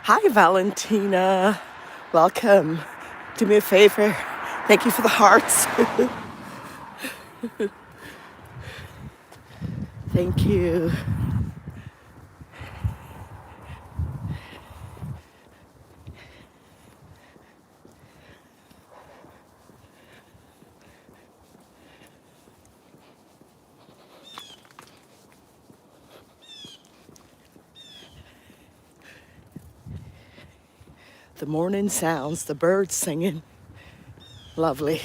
Hi, Valentina. Welcome. Do me a favor. Thank you for the hearts. Thank you. The morning sounds, the birds singing. Lovely.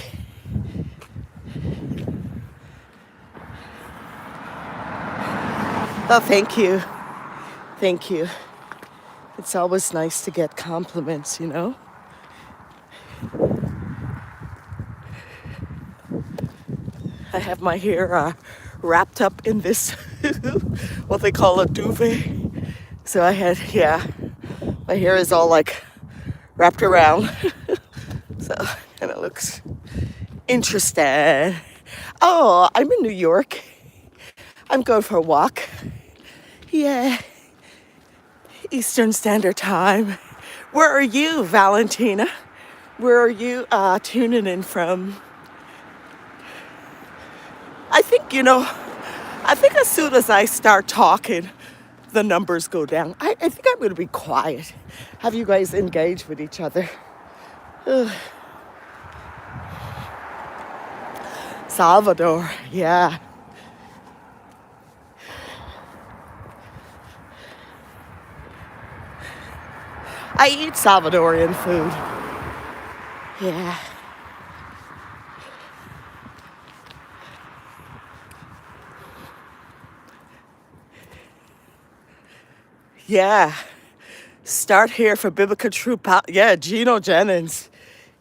Oh, thank you. Thank you. It's always nice to get compliments, you know? I have my hair wrapped up in this, what they call a duvet. So my hair is all like wrapped around. So kind of looks interesting. Oh, I'm in New York. I'm going for a walk. Yeah, Eastern Standard Time. Where are you, Valentina? Where are you tuning in from? I think, I think as soon as I start talking, the numbers go down. I think I'm going to be quiet. Have you guys engaged with each other? Ugh. Salvador, yeah. I eat Salvadorian food. Yeah. Yeah. Start here for Biblical True Power. Yeah, Gino Jennings.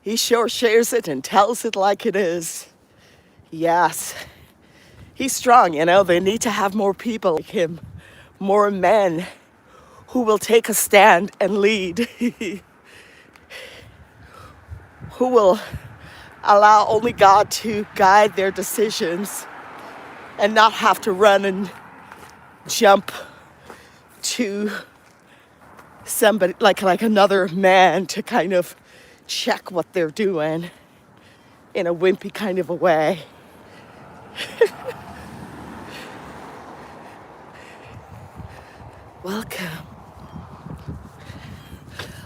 He sure shares it and tells it like it is. Yes. He's strong, They need to have more people like him, more men who will take a stand and lead, who will allow only God to guide their decisions and not have to run and jump to somebody like another man to kind of check what they're doing in a wimpy kind of a way. Welcome.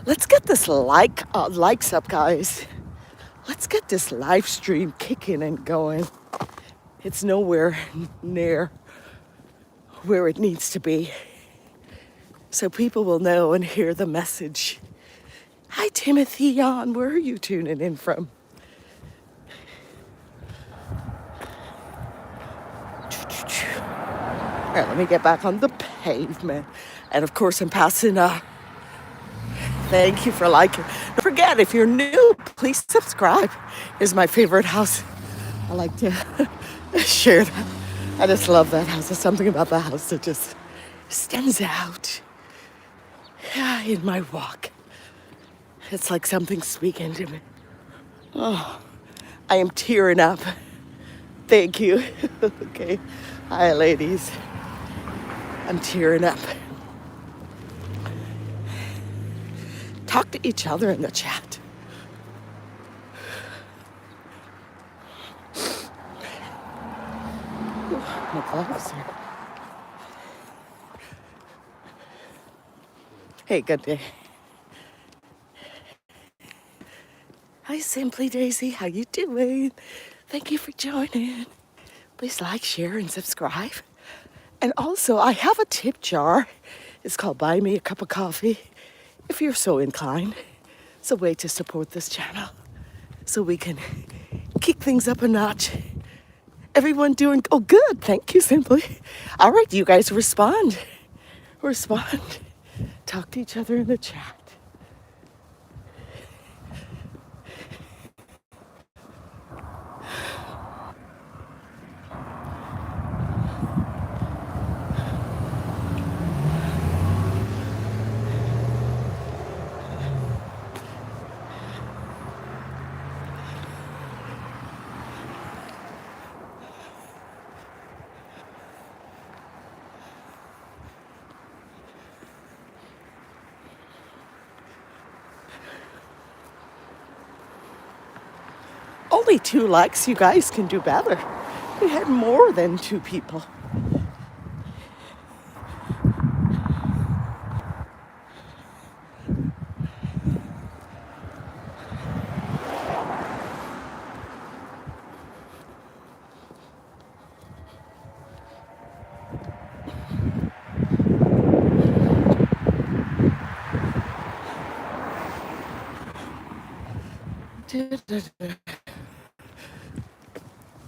Let's get this likes up, guys. Let's get this live stream kicking and going. It's nowhere near where it needs to be. So people will know and hear the message. Hi, Timothy Yon. Where are you tuning in from? All right, let me get back on the pavement. And of course, I'm passing. Thank you for liking. Don't forget, if you're new, please subscribe. Here's my favorite house. I like to share that. I just love that house. There's something about the house that just stands out in my walk. It's like something speaking to me. Oh, I am tearing up. Thank you. Okay. Hi, ladies. I'm tearing up. Talk to each other in the chat. My gloves here. Hey, good day. Hi, Simply Daisy. How you doing? Thank you for joining. Please like, share, and subscribe. And also, I have a tip jar. It's called Buy Me a Cup of Coffee. If you're so inclined, it's a way to support this channel so we can kick things up a notch. Everyone doing, oh, good. Thank you, Simply. All right, you guys respond. Respond. Talk to each other in the chat. only 2 likes. You guys can do better. We had more than 2 people.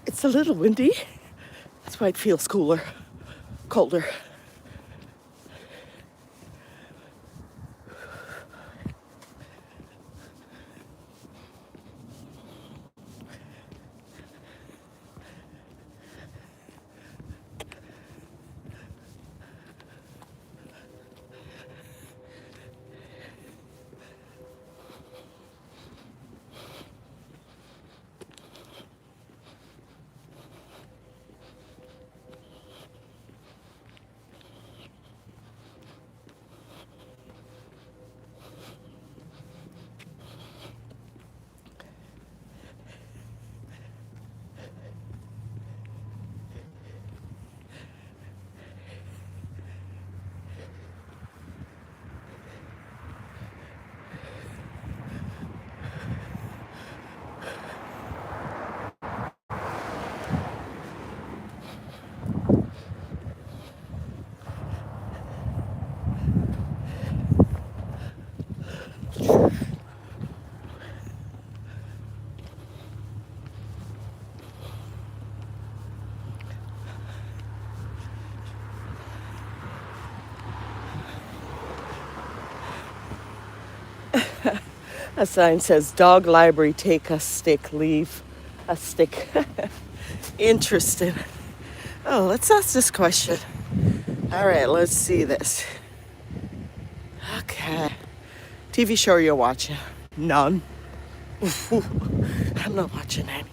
It's a little windy. That's why it feels colder. A sign says, dog library, take a stick, leave a stick. Interesting. Oh, let's ask this question. All right, let's see this. Okay. TV show you're watching? None. I'm not watching any.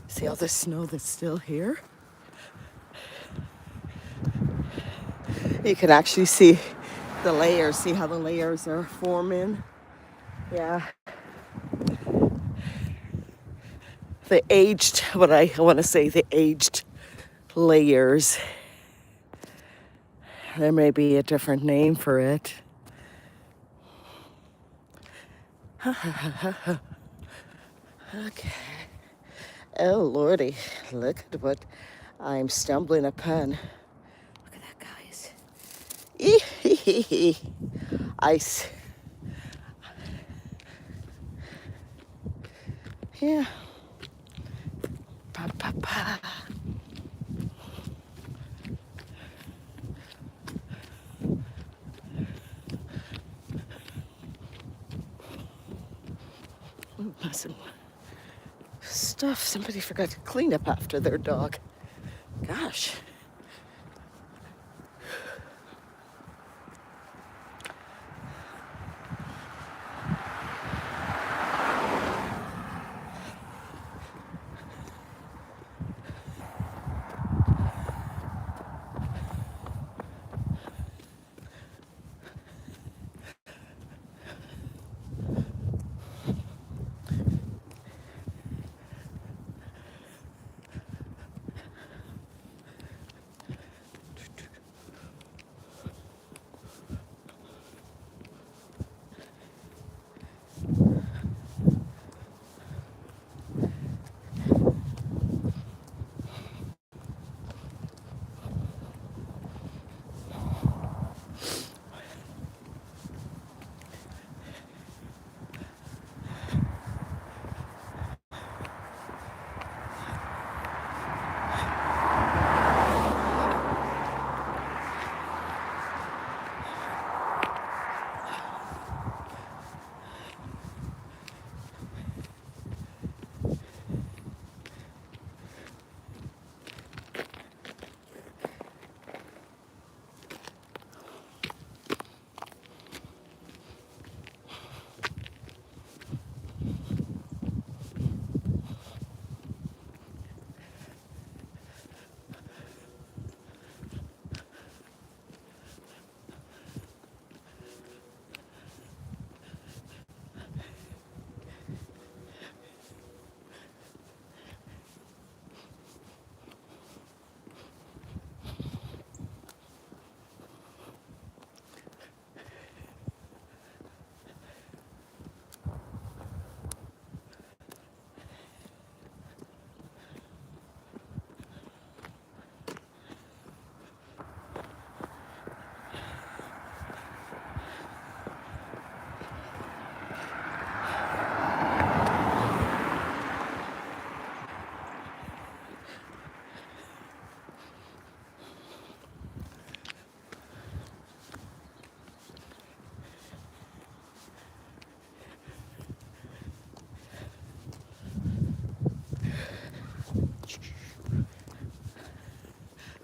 See all the snow that's still here? You can actually see the layers. See how the layers are forming? Yeah. The aged, what I want to say, the aged layers. There may be a different name for it. Okay. Oh, Lordy. Look at what I'm stumbling upon. Look at that, guys. Ice. Yeah. Pa, pa, pa. Ooh, some stuff. Somebody forgot to clean up after their dog. Gosh.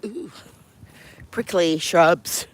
Ooh. Prickly shrubs.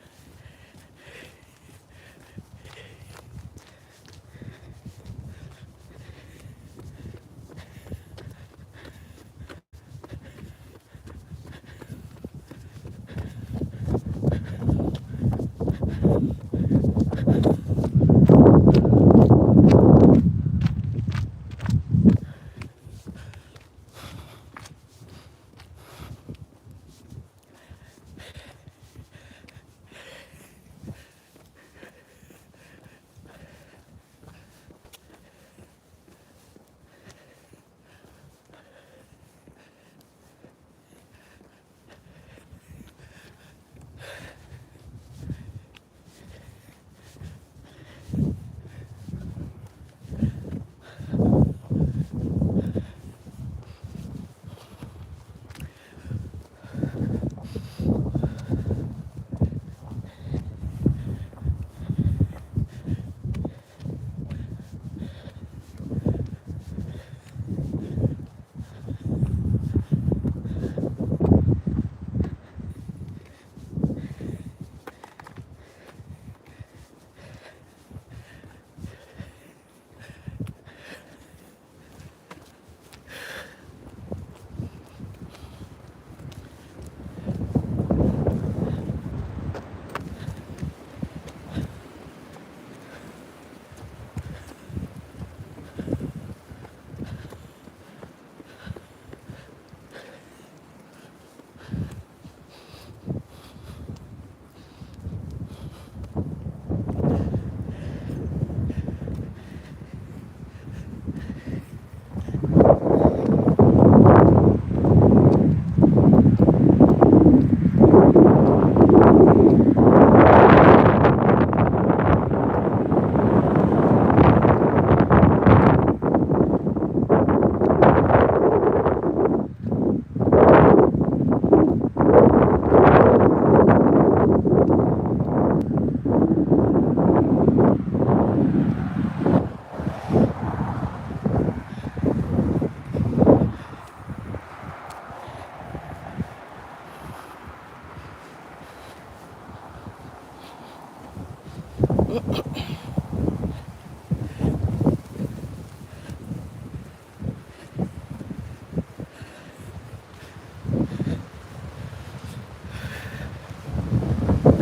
The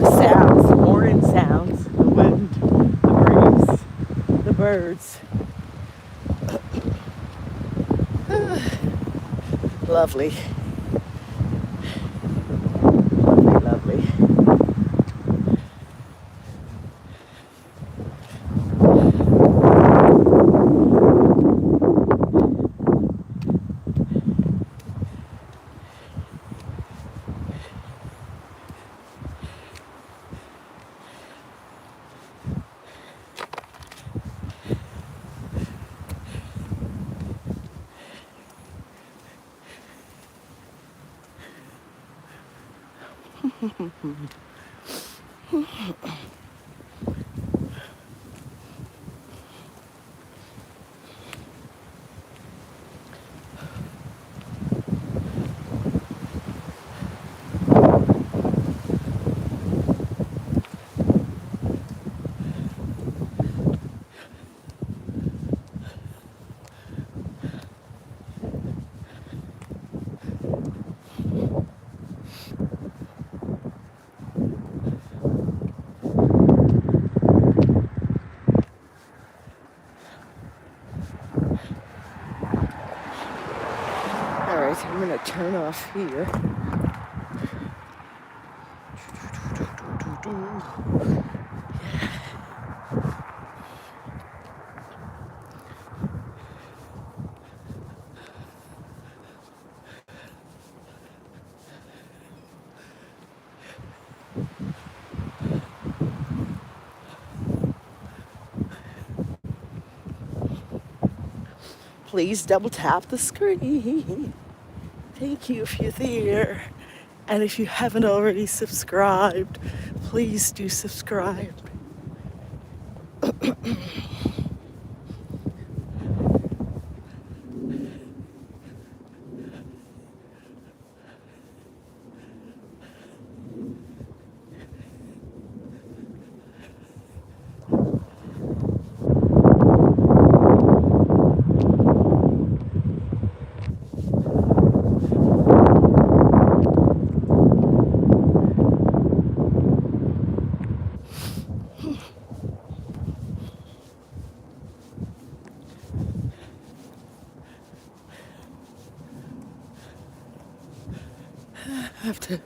sounds, the morning sounds, the wind, the breeze, the birds. Lovely, lovely, lovely. All right, I'm gonna turn off here. Please double tap the screen. Thank you if you're there. And if you haven't already subscribed, please do subscribe. I have to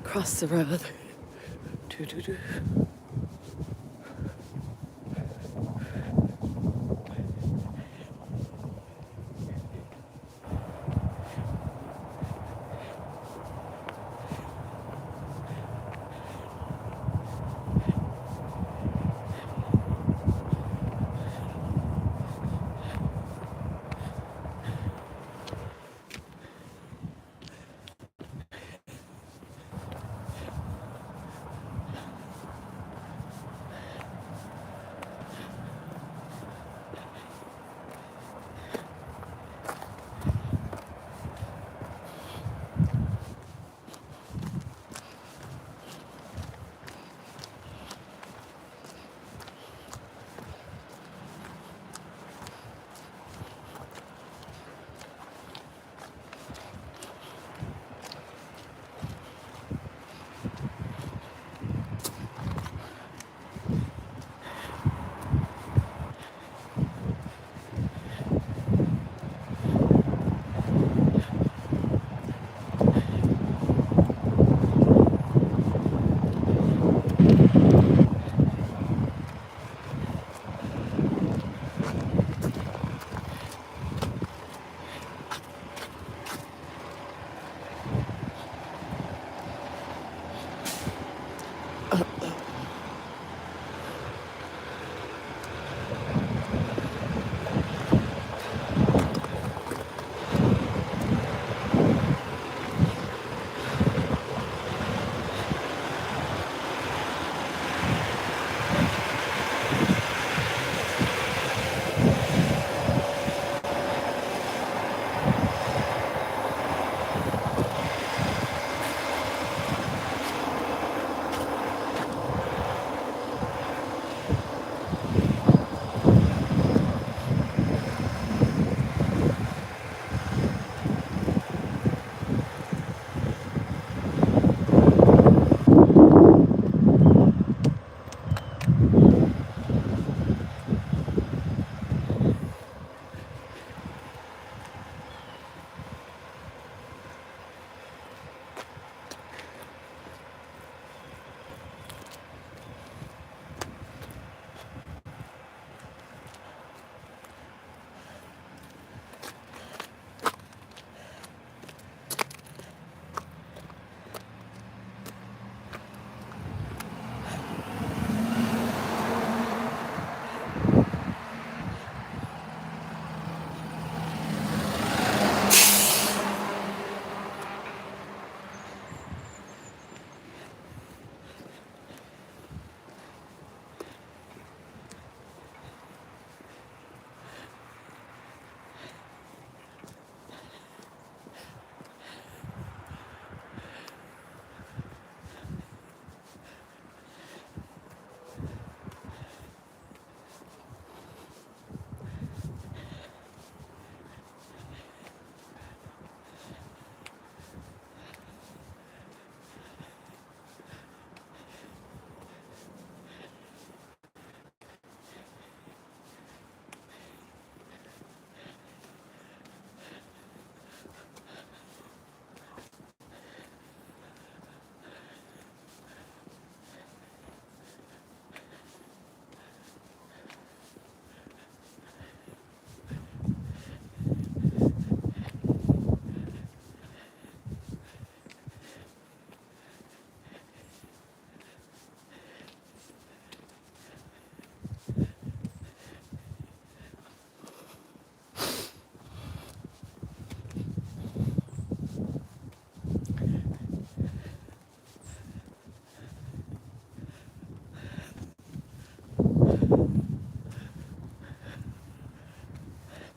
cross the road. Doo-doo-doo.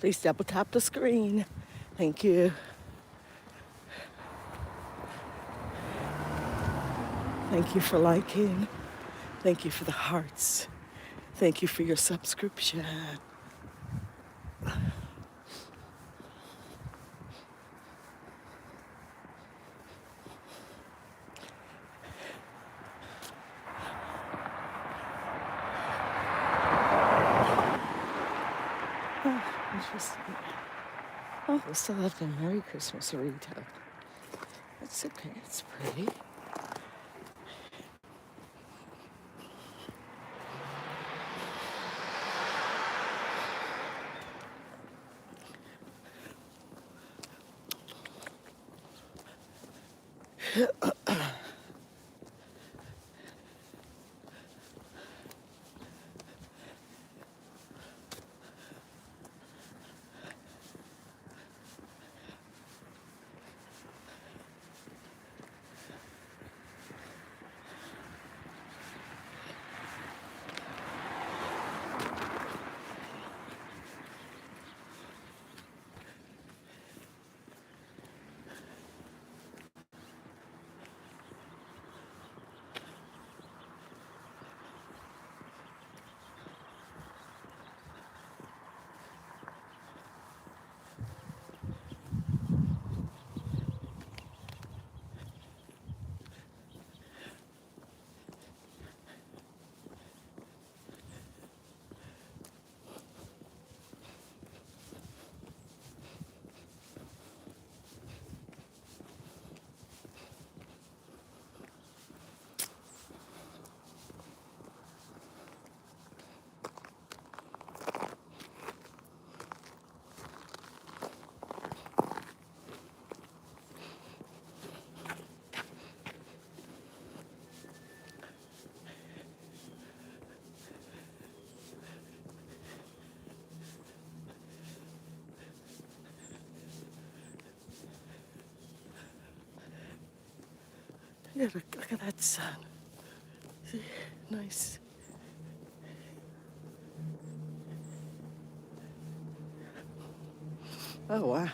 Please double tap the screen. Thank you. Thank you for liking. Thank you for the hearts. Thank you for your subscription. Oh, interesting. Oh, they still have the Merry Christmas retail. That's okay, it's pretty. Yeah, look at that sun. See? Nice. Oh, wow.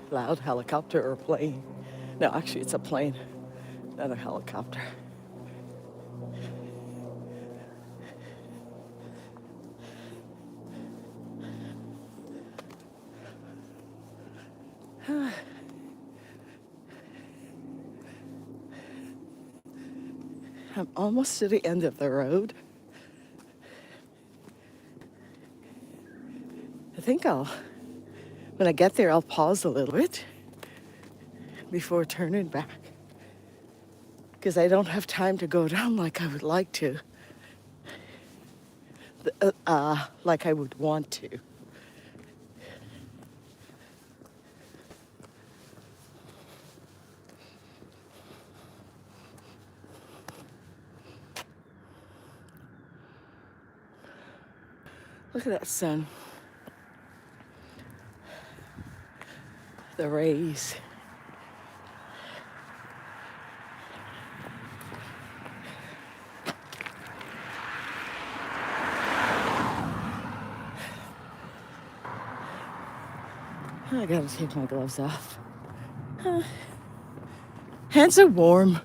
Loud helicopter or plane. No, actually, it's a plane, not a helicopter. I'm almost to the end of the road. I think when I get there, I'll pause a little bit before turning back. Because I don't have time to go down like I would like to, like I would want to. Look at that sun. The rays. I gotta take my gloves off. Hands are warm.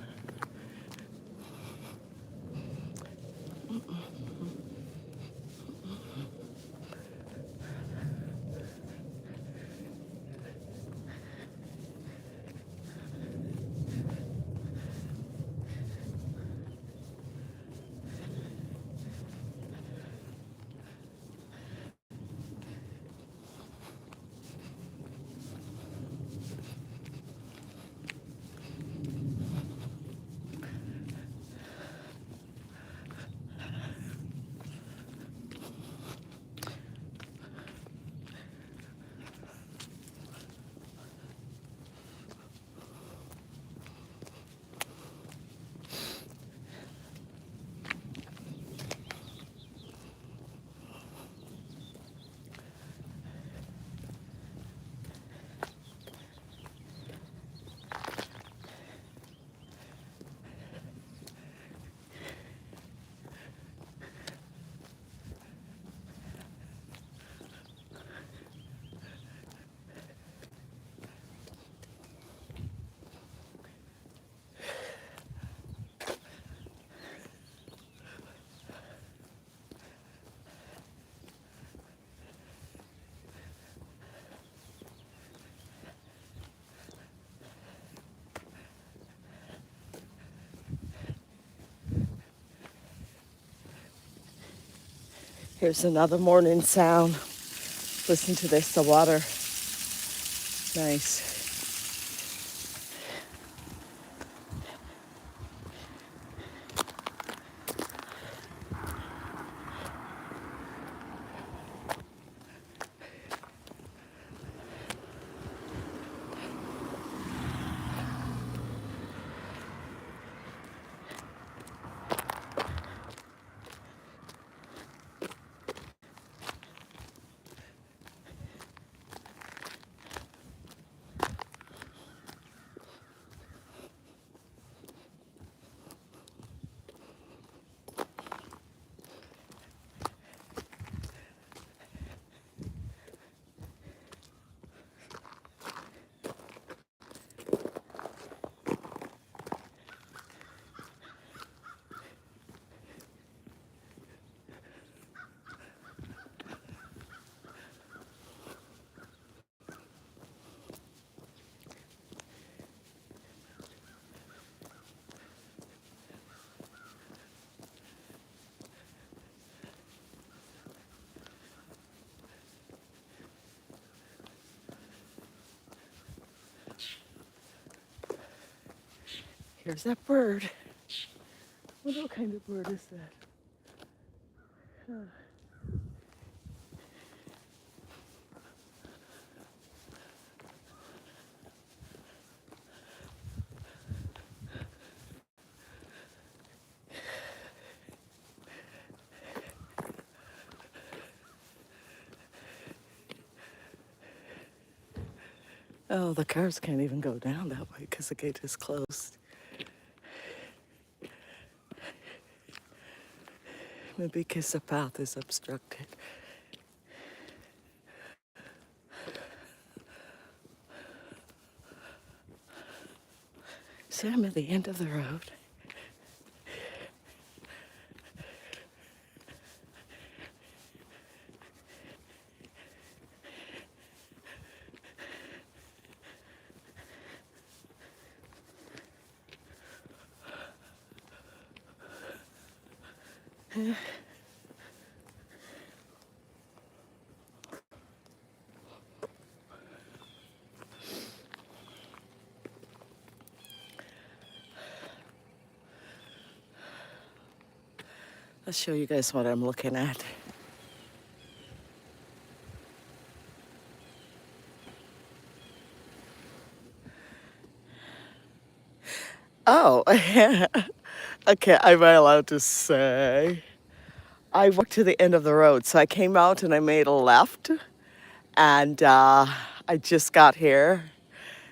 Here's another morning sound. Listen to this, the water. Nice. Here's that bird. What kind of bird is that? Oh, the cars can't even go down that way because the gate is closed. Maybe because the path is obstructed. See, I'm at the end of the road. I'll show you guys what I'm looking at. Oh, okay, am I allowed to say? I walked to the end of the road, so I came out and I made a left, and I just got here.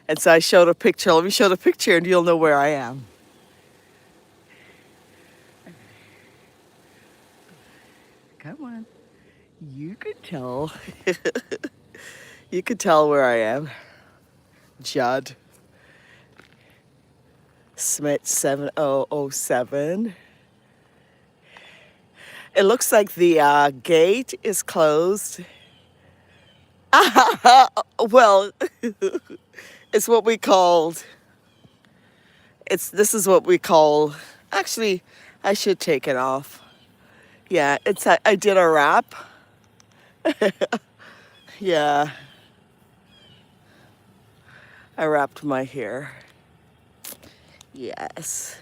And so I showed a picture. Let me show the picture and you'll know where I am. Come on. You could tell. You could tell where I am. Judd. Smith 7007. It looks like the gate is closed. Well, it's what we called. This is what we call. Actually, I should take it off. Yeah, I did a wrap. Yeah, I wrapped my hair. Yes.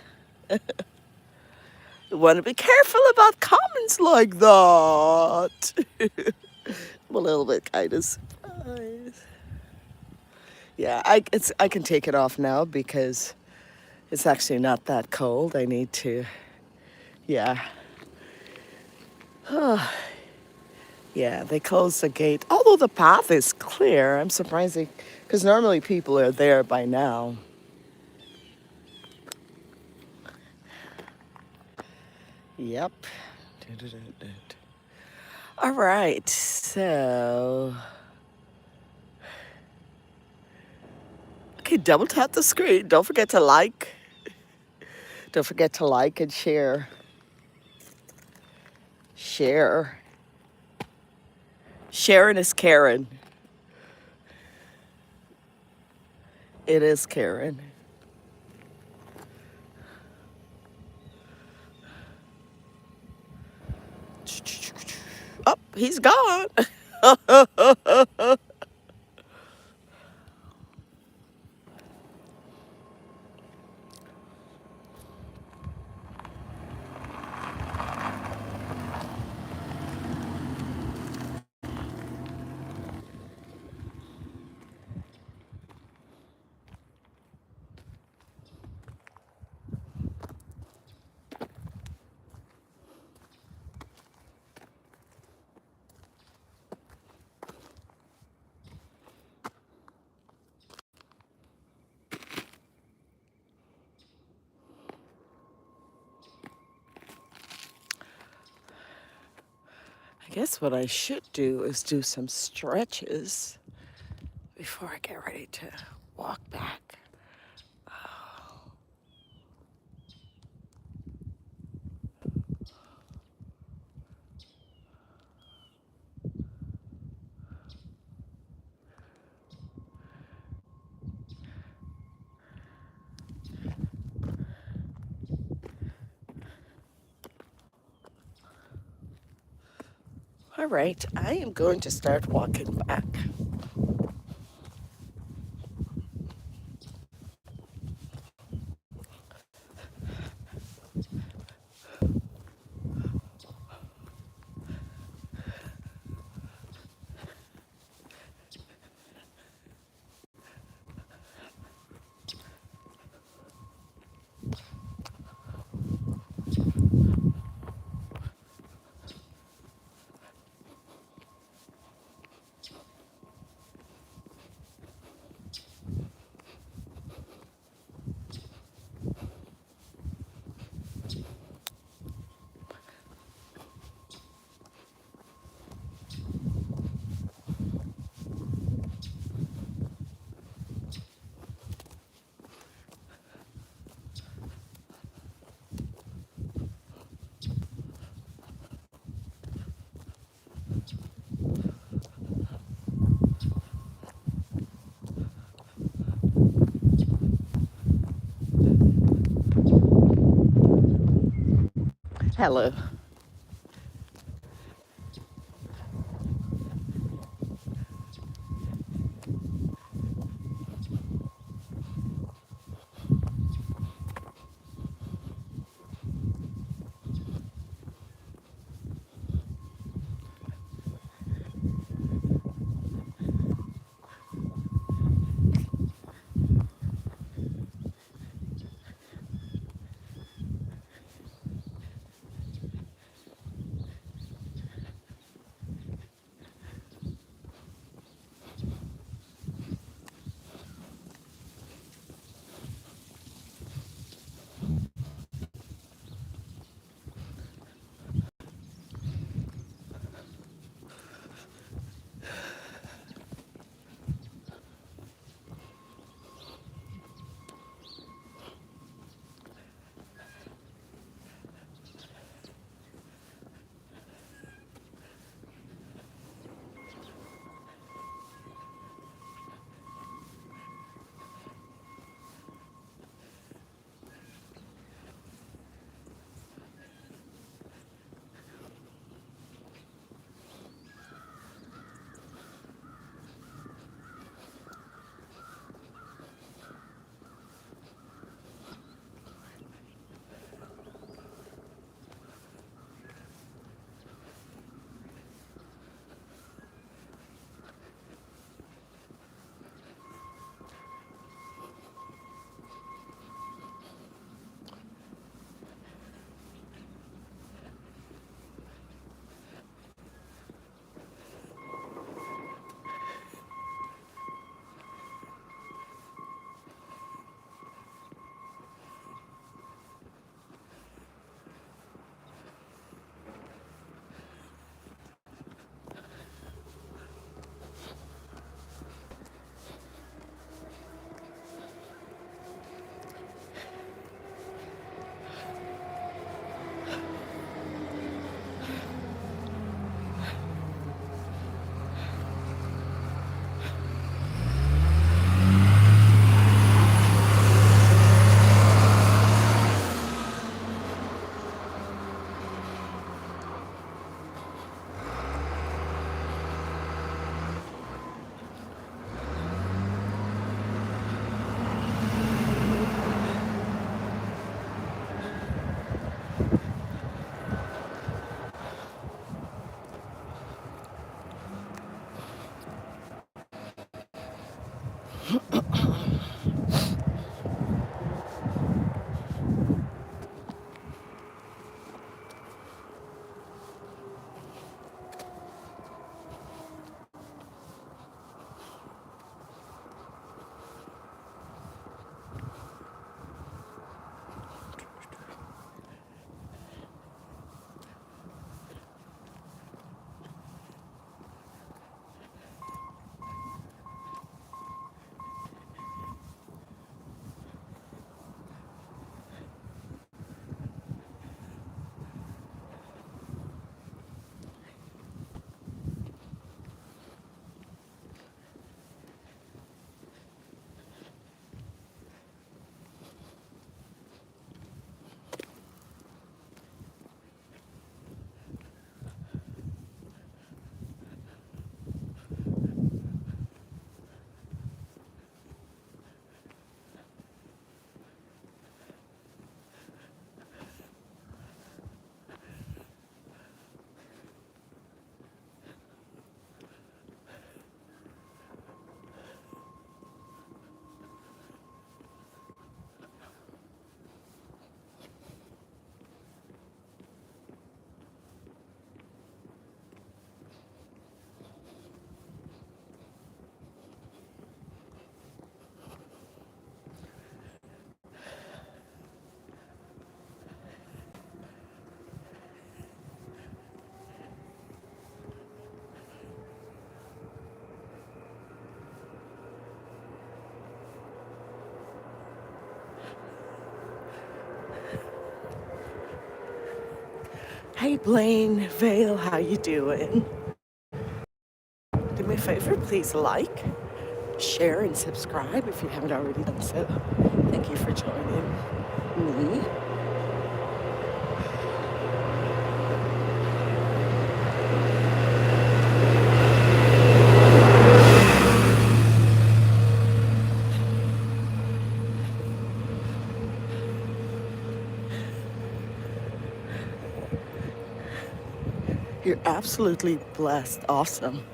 You want to be careful about comments like that. I'm a little bit kind of surprised. Yeah, I can take it off now because it's actually not that cold. I need to, yeah. Yeah, they closed the gate. Although the path is clear, I'm surprised because normally people are there by now. Yep. All right, so. Okay, double tap the screen. Don't forget to like. Don't forget to like and share. Share. Sharon is Karen. It is Karen. he's gone. I guess what I should do is do some stretches before I get ready to walk back. All right, I am going to start walking back. Hello. Hey Blaine, Vale, how you doing? Do me a favor, please like, share, and subscribe if you haven't already done so. Thank you for joining me. You're absolutely blessed. Awesome.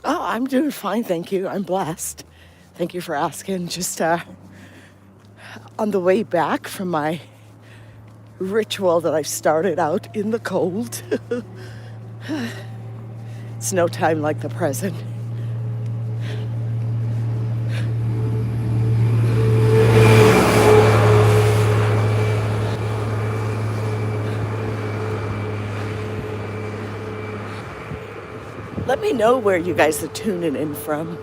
Oh, I'm doing fine, thank you. I'm blessed. Thank you for asking. Just on the way back from my ritual that I started out in the cold. It's no time like the present. Let me know where you guys are tuning in from.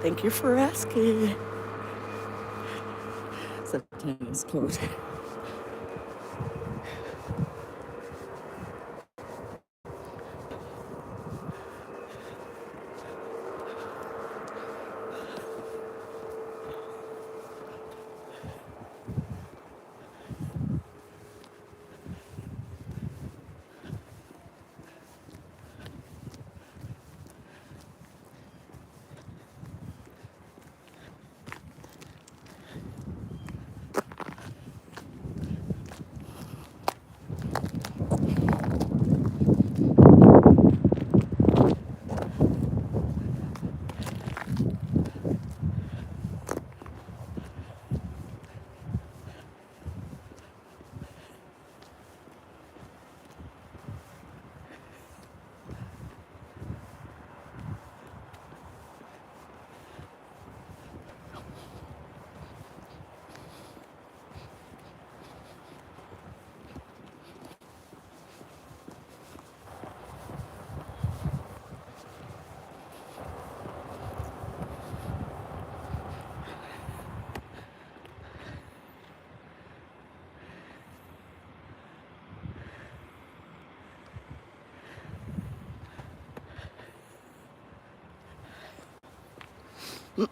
Thank you for asking. So, tennis court. The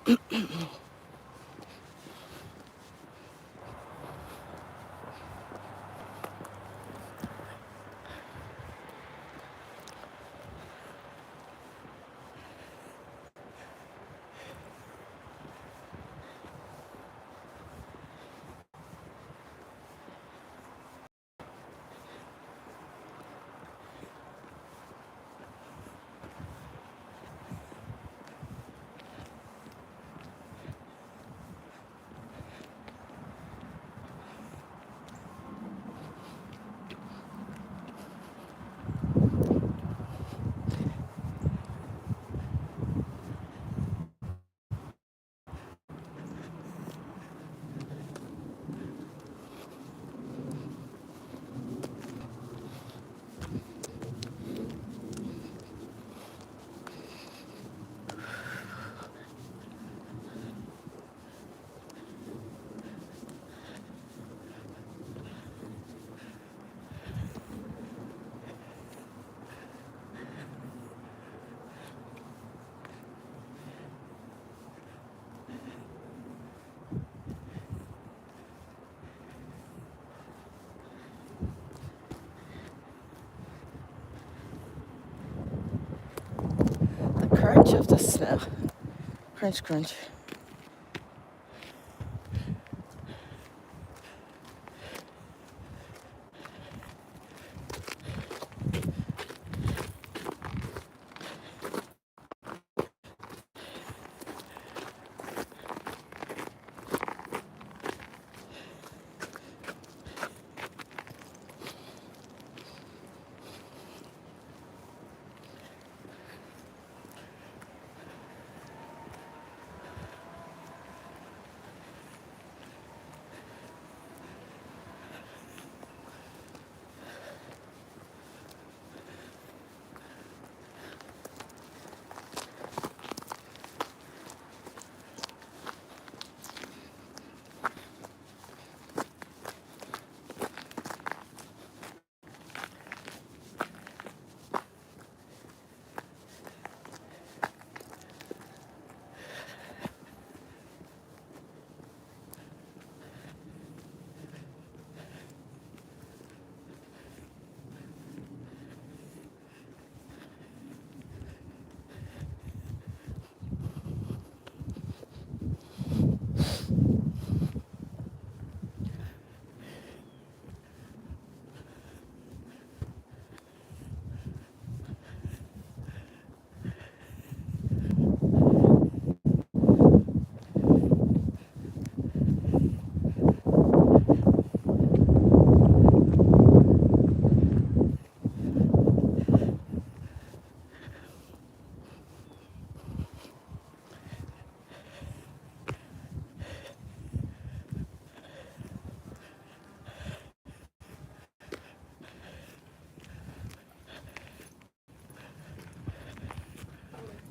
crunch of the snow. Crunch, crunch.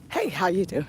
Hey, how you doing?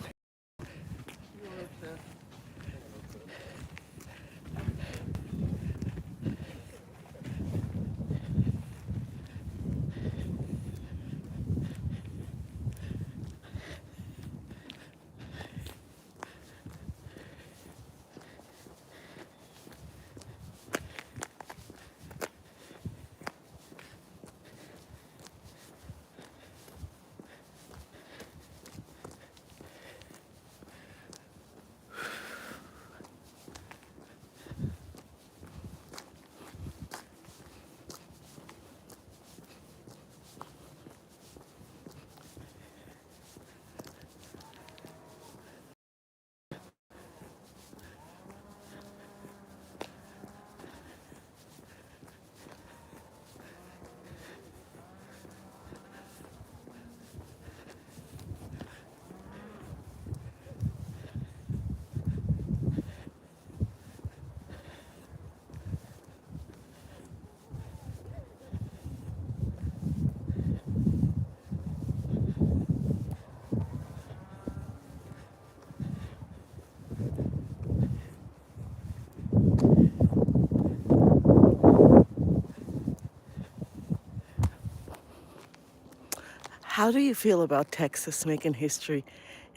How do you feel about Texas making history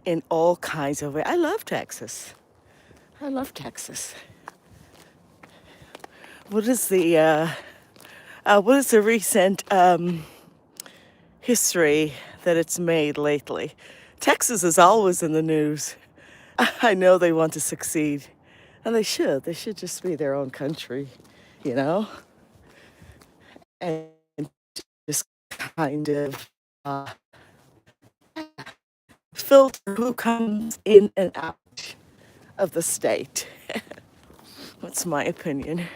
in all kinds of ways. I love Texas. I love Texas. What is the recent history that it's made lately? Texas is always in the news. I know they want to succeed, and they should. They should just be their own country, you know, and just kind of filter who comes in and out of the state. That's my opinion.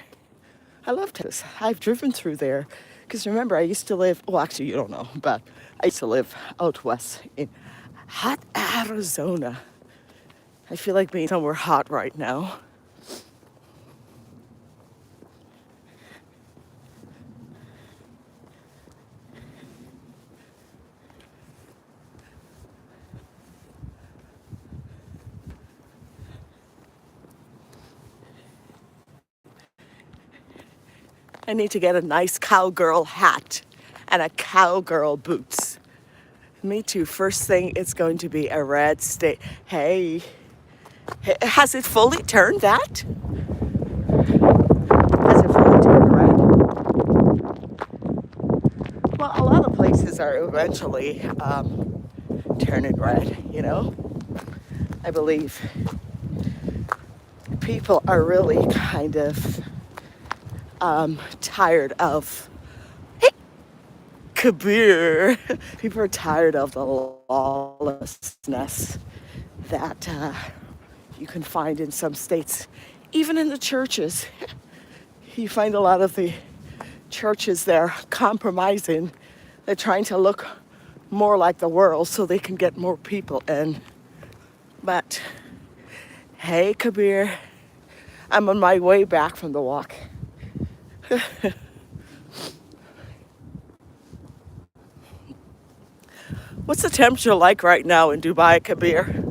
I love Texas. I've driven through there because remember, I used to live, well, actually, you don't know, but I used to live out west in hot Arizona. I feel like being somewhere hot right now. I need to get a nice cowgirl hat and a cowgirl boots. Me too. First thing, it's going to be a red state. Hey, has it fully turned that? Has it fully turned red? Well, a lot of places are eventually turning red, you know? I believe people are really kind of tired of Kabir. People are tired of the lawlessness that you can find in some states, even in the churches. You find a lot of the churches there compromising. They're trying to look more like the world so they can get more people in. But hey, Kabir, I'm on my way back from the walk. What's the temperature like right now in Dubai, Kabir?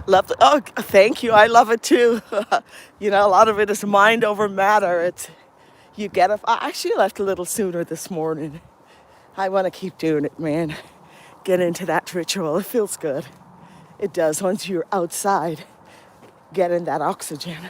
Love the, oh, thank you. I love it too. You know, a lot of it is mind over matter. It's you get up. I actually left a little sooner this morning. I want to keep doing it, man. Get into that ritual. It feels good. It does once you're outside, getting that oxygen.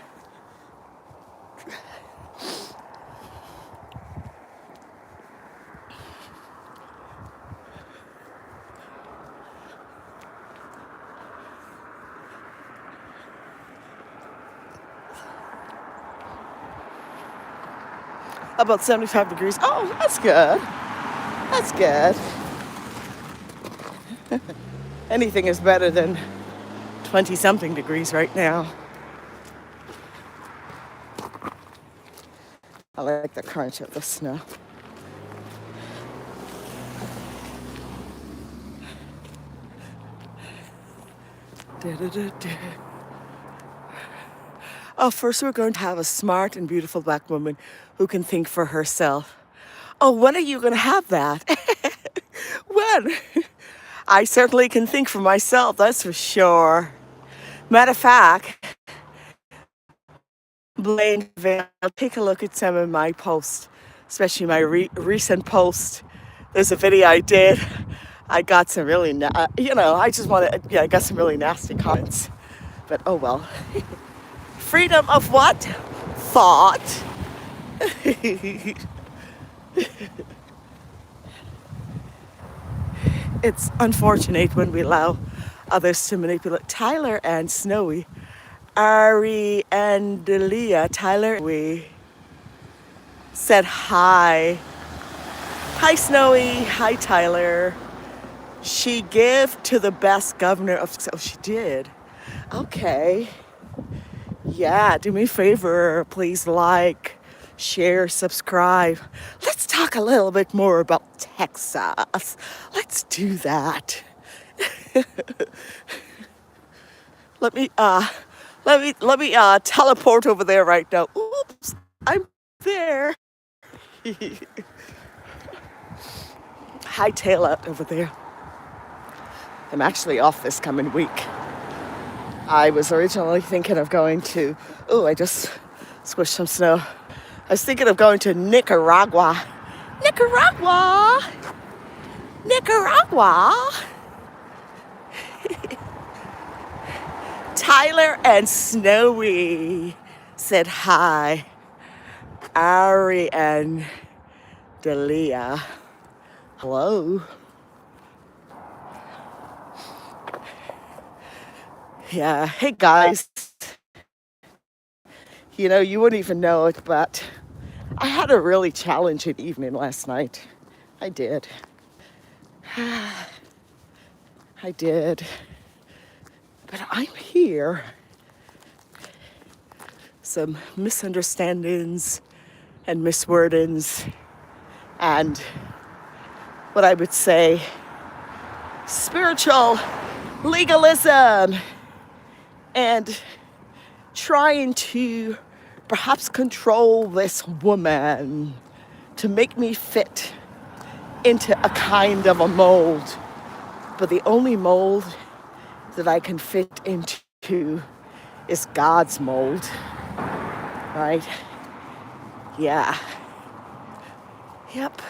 About 75 degrees. Oh, that's good. That's good. Anything is better than 20 something degrees right now. I like the crunch of the snow. Da-da-da-da. Oh, first we're going to have a smart and beautiful black woman who can think for herself. Oh, when are you going to have that? When? I certainly can think for myself, that's for sure. Matter of fact, Blaine, I'll take a look at some of my posts, especially my recent post. There's a video I did. I got some really, I just want to, yeah, I got some really nasty comments. But oh well. Freedom of what? Thought. It's unfortunate when we allow others to manipulate. Tyler and Snowy, Ari and Delia. Tyler, we said hi. Hi, Snowy. Hi, Tyler. She gave to the best governor of. Oh, she did. Okay. Yeah, do me a favor. Please like, share, subscribe. Let's talk a little bit more about Texas. Let's do that. let me teleport over there right now. Oops, I'm there. hightail it over there. I'm actually off this coming week. I was originally thinking of going to, I just squished some snow. I was thinking of going to Nicaragua. Nicaragua! Nicaragua! Tyler and Snowy said hi. Ari and Delia. Hello. Yeah, hey guys. You know, you wouldn't even know it, but I had a really challenging evening last night. I did. I did. But I'm here. Some misunderstandings and miswordings and what I would say spiritual legalism and trying to perhaps control this woman to make me fit into a kind of a mold. But the only mold that I can fit into is God's mold, right? Yeah. Yep.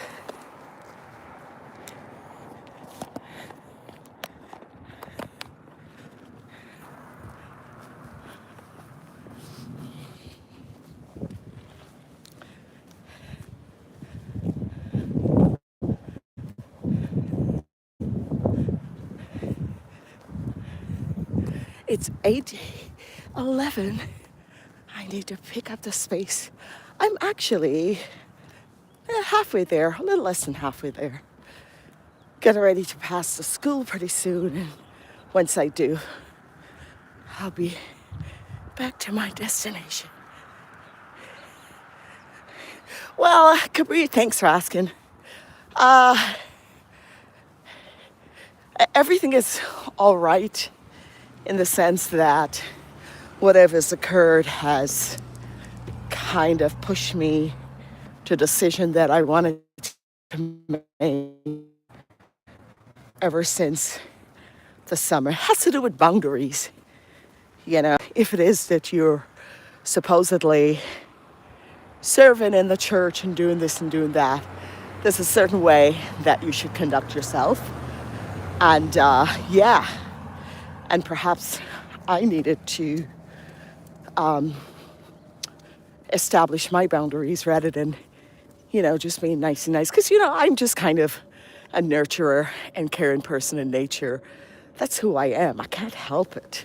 It's 8:11. I need to pick up the space. I'm actually halfway there, a little less than halfway there. Getting ready to pass the school pretty soon. And once I do, I'll be back to my destination. Well, Capri, thanks for asking. Everything is all right in the sense that whatever's occurred has kind of pushed me to a decision that I wanted to make ever since the summer. It has to do with boundaries. You know, if it is that you're supposedly serving in the church and doing this and doing that, there's a certain way that you should conduct yourself. And and perhaps I needed to establish my boundaries rather than, just being nice and nice. Because, I'm just kind of a nurturer and caring person in nature. That's who I am. I can't help it,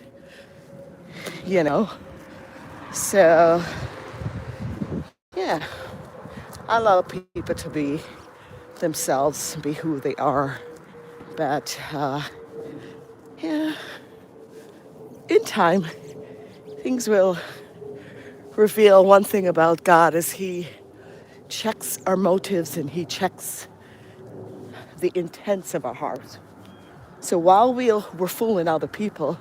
So, yeah, I allow people to be themselves, be who they are. But, yeah, in time, things will reveal. One thing about God is he checks our motives and he checks the intents of our hearts. So while we're fooling other people,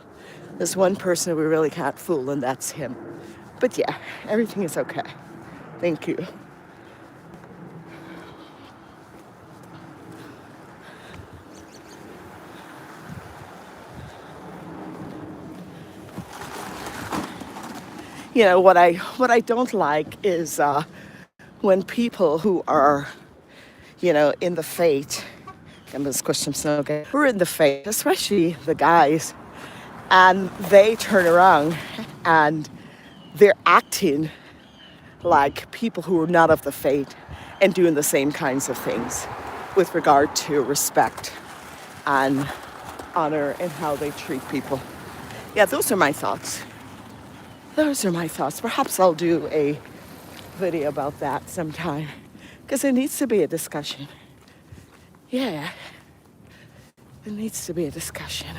there's one person we really can't fool, and that's him. But yeah, everything is okay. Thank you. What I don't like is when people who are, in the faith, I'm going to squish some snow again, who are in the faith, especially the guys, and they turn around and they're acting like people who are not of the faith and doing the same kinds of things with regard to respect and honor and how they treat people. Yeah, those are my thoughts. Perhaps I'll do a video about that sometime because there needs to be a discussion. Yeah, there needs to be a discussion.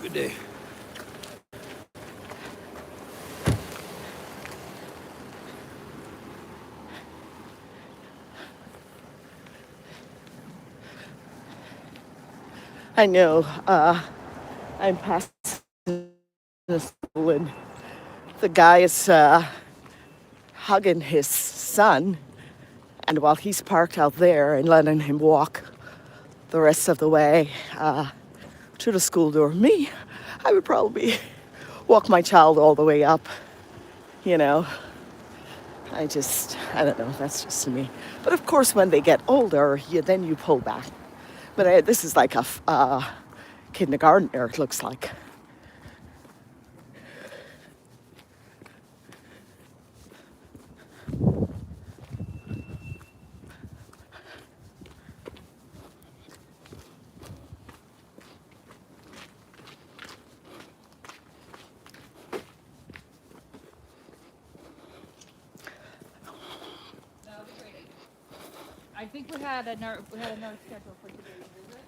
Good day. I know. I'm past the school and the guy is hugging his son, and while he's parked out there and letting him walk the rest of the way to the school door, me, I would probably walk my child all the way up, you know. I don't know, that's just me. But of course, when they get older, then you pull back. But this is like a kindergartner, it looks like. I think we had a nurse scheduled for today's visit.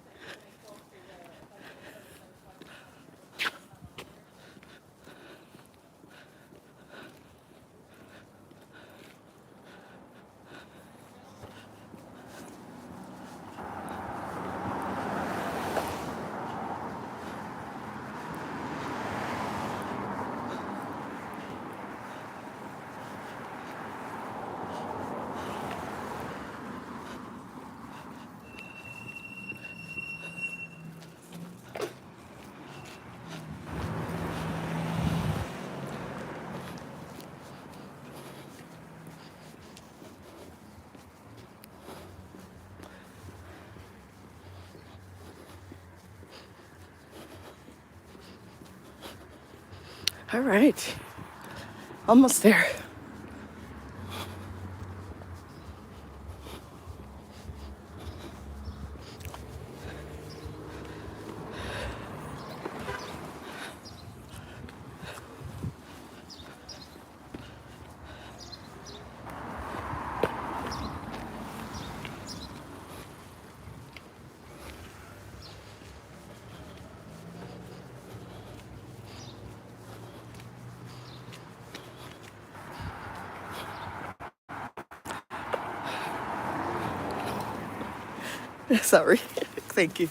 All right, almost there. Sorry, thank you.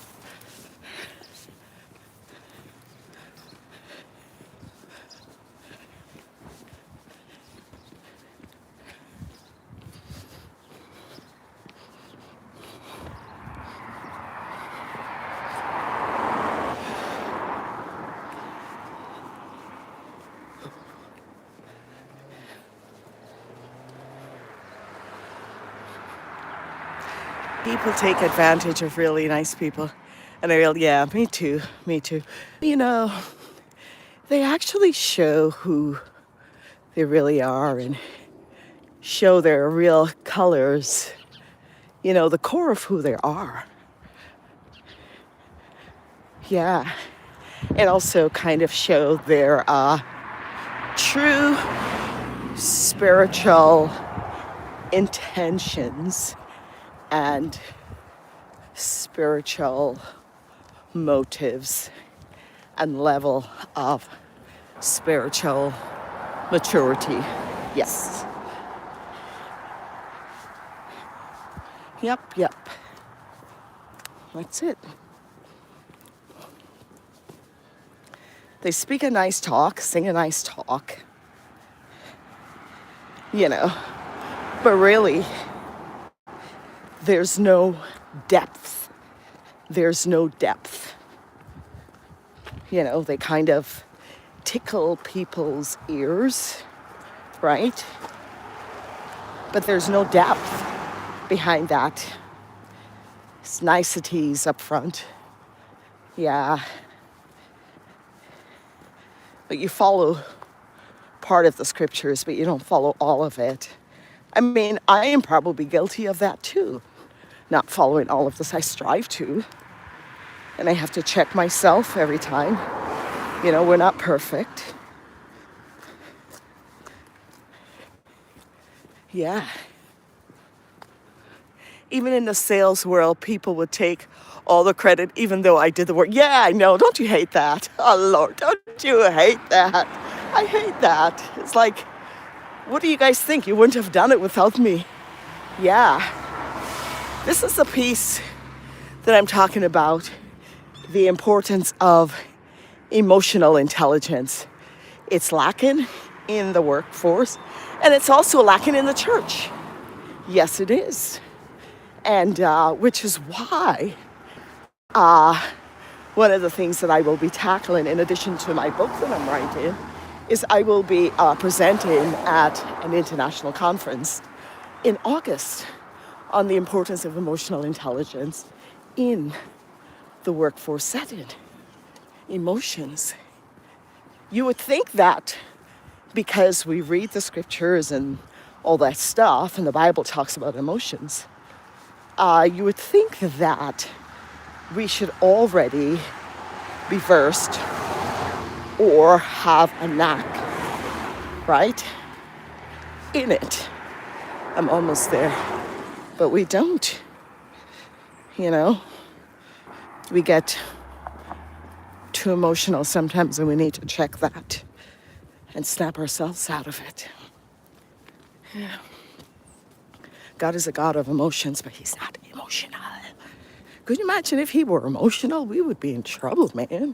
People take advantage of really nice people. And yeah, me too, me too. You know, they actually show who they really are and show their real colors, you know, the core of who they are. Yeah. And also kind of show their true spiritual intentions and spiritual motives and level of spiritual maturity. Yes. Yep. That's it. They speak a nice talk, sing a nice talk, you know, but really, there's no depth. There's no depth. You know, they kind of tickle people's ears, right? But there's no depth behind that. It's niceties up front. Yeah. But you follow part of the scriptures, but you don't follow all of it. I mean, I am probably guilty of that too. Not following all of this. I strive to. And I have to check myself every time. You know, we're not perfect. Yeah. Even in the sales world, people would take all the credit, even though I did the work. Yeah, I know. Don't you hate that? Oh, Lord, don't you hate that? I hate that. It's like, what do you guys think? You wouldn't have done it without me. Yeah. This is the piece that I'm talking about. the importance of emotional intelligence. It's lacking in the workforce, and it's also lacking in the church. Yes, it is. And which is why one of the things that I will be tackling, in addition to my book that I'm writing, is I will be presenting at an international conference in August on the importance of emotional intelligence in the workforce setting. Emotions. You would think that because we read the scriptures and all that stuff, and the Bible talks about emotions, you would think that we should already be versed or have a knack, right, in it. I'm almost there, but we don't. You know, we get too emotional sometimes, and we need to check that and snap ourselves out of it. Yeah. God is a God of emotions, but he's not emotional. Could you imagine if he were emotional? We would be in trouble, man.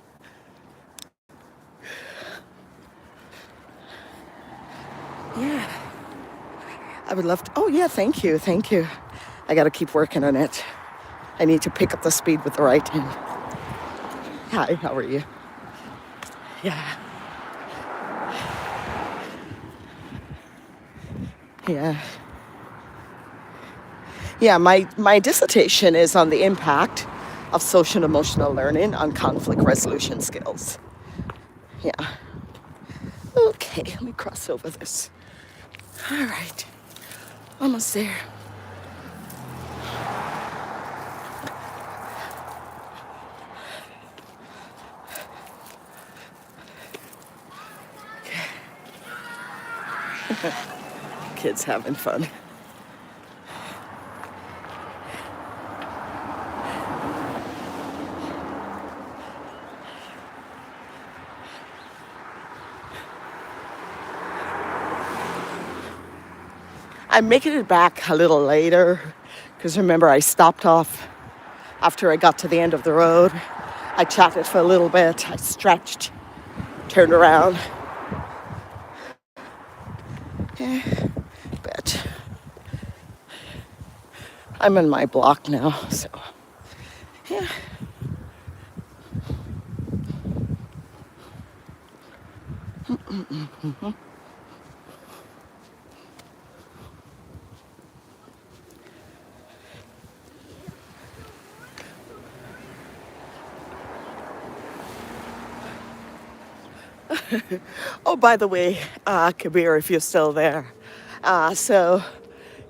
Yeah. I would love to. Oh, yeah, thank you. Thank you. I got to keep working on it. I need to pick up the speed with the writing. Hi, how are you? Yeah. Yeah. Yeah, my dissertation is on the impact of social and emotional learning on conflict resolution skills. Yeah. Okay, let me cross over this. All right. Almost there. Kids having fun. I'm making it back a little later because remember I stopped off after I got to the end of the road. I chatted for a little bit. I stretched, turned around. Yeah, but I'm in my block now, so yeah. Oh, by the way, Kabir, if you're still there. So,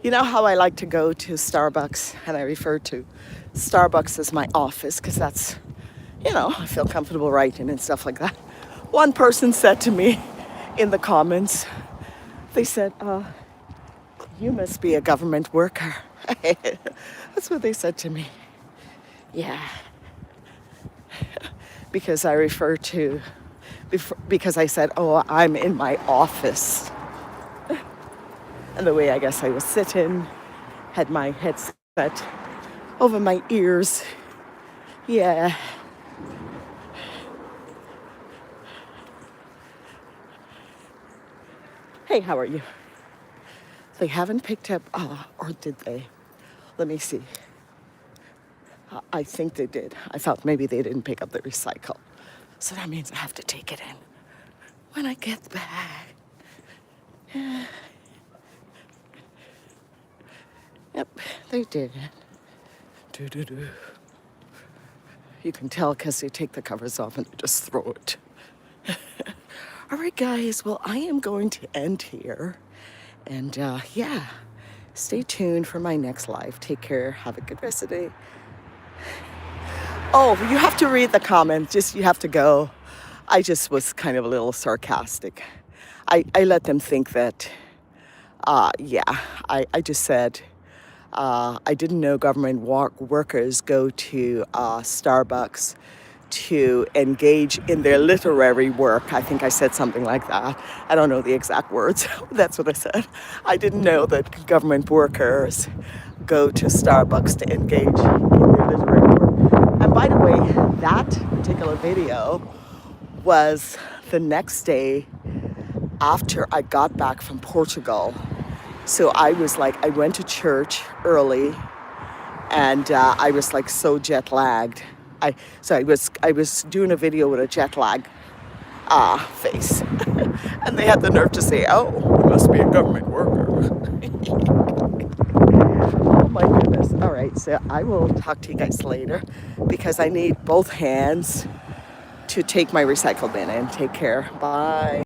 you know how I like to go to Starbucks, and I refer to Starbucks as my office because that's, I feel comfortable writing and stuff like that. One person said to me in the comments, they said, you must be a government worker. That's what they said to me. Yeah. Because I refer to, because I said, oh, I'm in my office. And the way I guess I was sitting, had my headset over my ears. Yeah. Hey, how are you? They haven't picked up, or did they? Let me see. I think they did. I thought maybe they didn't pick up the recycle. So that means I have to take it in when I get back. Yeah. Yep, they did. Do. You can tell because they take the covers off and they just throw it. All right, guys. Well, I am going to end here. And yeah, stay tuned for my next live. Take care. Have a good rest of the day. Oh, you have to read the comments. You have to go. I just was kind of a little sarcastic. I let them think that, I just said, I didn't know government workers go to Starbucks to engage in their literary work. I think I said something like that. I don't know the exact words. That's what I said. I didn't know that government workers go to Starbucks to engage in their literary work. And by by the way, that particular video was the next day after I got back from Portugal. So I was like, I went to church early, and I was like so jet lagged. I was doing a video with a jet lag face, and they had the nerve to say, "Oh, you must be a government worker." Oh my goodness! All right, so I will talk to you guys later because I need both hands to take my recycle bin in. Take care. Bye.